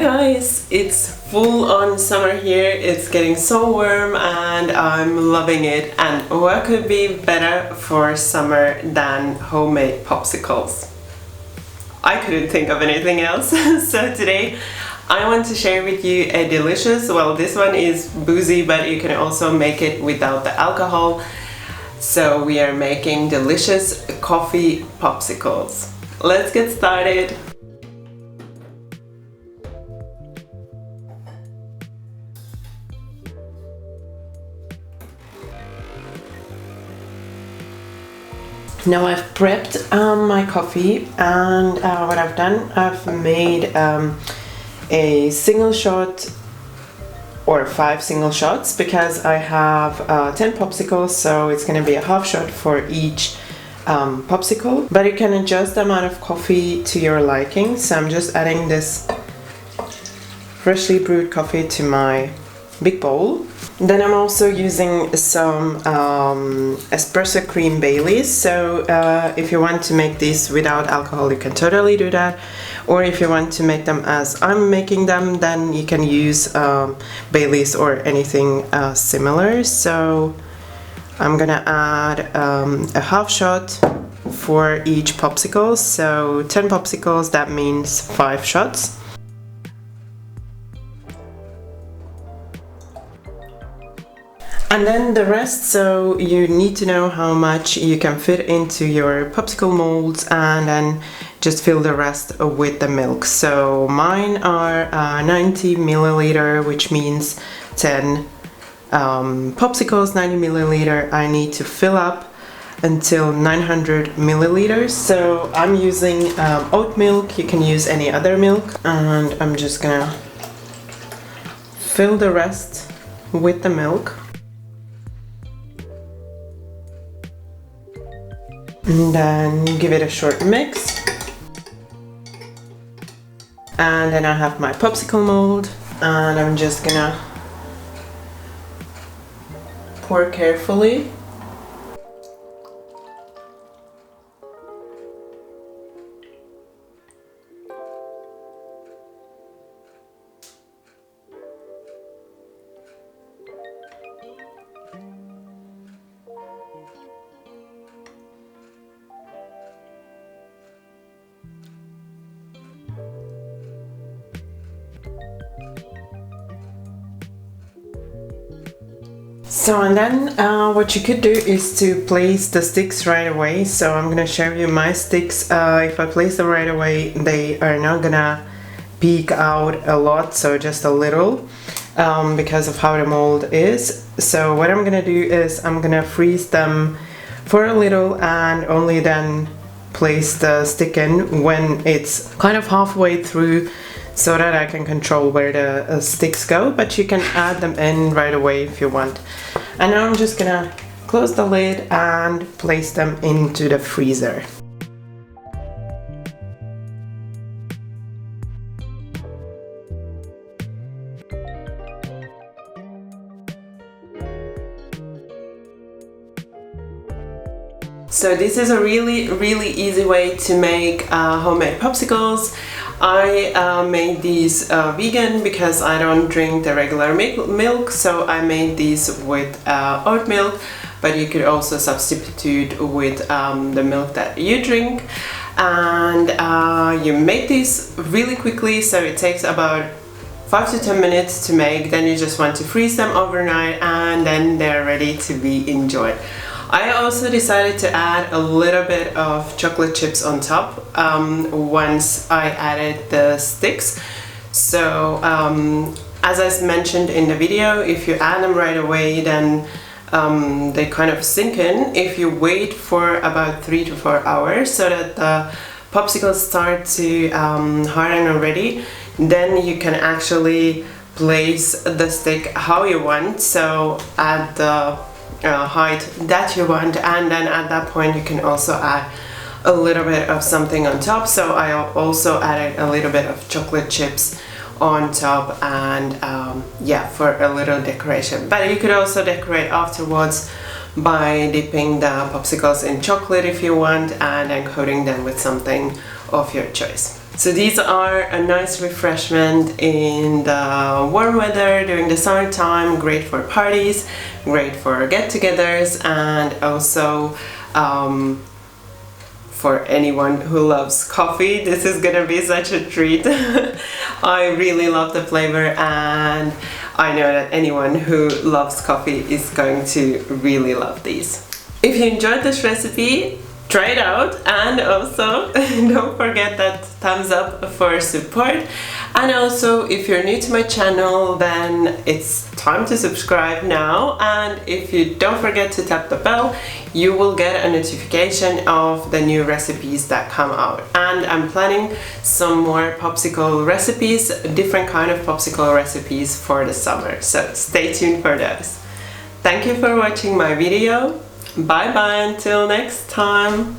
guys, it's full on summer here. It's getting so warm and I'm loving it. And what could be better for summer than homemade popsicles? I couldn't think of anything else. So today I want to share with you a delicious, well, this one is boozy, but you can also make it without the alcohol. So we are making delicious coffee popsicles. Let's get started. Now I've prepped my coffee, and what I've done, I've made a single shot or 5 single shots because I have 10 popsicles, so it's going to be a half shot for each popsicle. But you can adjust the amount of coffee to your liking, so I'm just adding this freshly brewed coffee to my big bowl. Then I'm also using some espresso cream Baileys, so if you want to make these without alcohol you can totally do that, or if you want to make them as I'm making them, then you can use Baileys or anything similar. So I'm gonna add a half shot for each popsicle, so 10 popsicles, that means 5 shots. And then the rest, so you need to know how much you can fit into your popsicle molds and then just fill the rest with the milk. So mine are 90 milliliter, which means 10 popsicles, 90 milliliter. I need to fill up until 900 milliliters. So I'm using oat milk, you can use any other milk. And I'm just gonna fill the rest with the milk. And then give it a short mix. And then I have my popsicle mold, and I'm just gonna pour carefully. So and then what you could do is to place the sticks right away. So I'm gonna show you my sticks. If I place them right away, they are not gonna peek out a lot, so just a little, because of how the mold is. So what I'm gonna do is I'm gonna freeze them for a little and only then place the stick in when it's kind of halfway through, so that I can control where the sticks go, but you can add them in right away if you want. And now I'm just gonna close the lid and place them into the freezer. So this is a really easy way to make homemade popsicles. I made these vegan because I don't drink the regular milk, so I made these with oat milk, but you could also substitute with the milk that you drink. And you make these really quickly, so it takes about 5 to 10 minutes to make. Then you just want to freeze them overnight and then they're ready to be enjoyed. I also decided to add a little bit of chocolate chips on top once I added the sticks. So as I mentioned in the video, if you add them right away, then they kind of sink in. If you wait for about 3 to 4 hours so that the popsicles start to harden already, then you can actually place the stick how you want, so at the height that you want, and then at that point you can also add a little bit of something on top. So I also added a little bit of chocolate chips on top, and yeah, for a little decoration. But you could also decorate afterwards by dipping the popsicles in chocolate if you want, and then coating them with something of your choice. So these are a nice refreshment in the warm weather during the summertime, great for parties, great for get-togethers, and also for anyone who loves coffee. This is gonna be such a treat. I really love the flavor, and I know that anyone who loves coffee is going to really love these. If you enjoyed this recipe, try it out, and also don't forget that thumbs up for support. And also, if you're new to my channel, then it's time to subscribe now, and if you don't forget to tap the bell, you will get a notification of the new recipes that come out. And I'm planning some more popsicle recipes, different kind of popsicle recipes for the summer, so stay tuned for those. Thank you for watching my video. Bye bye until next time.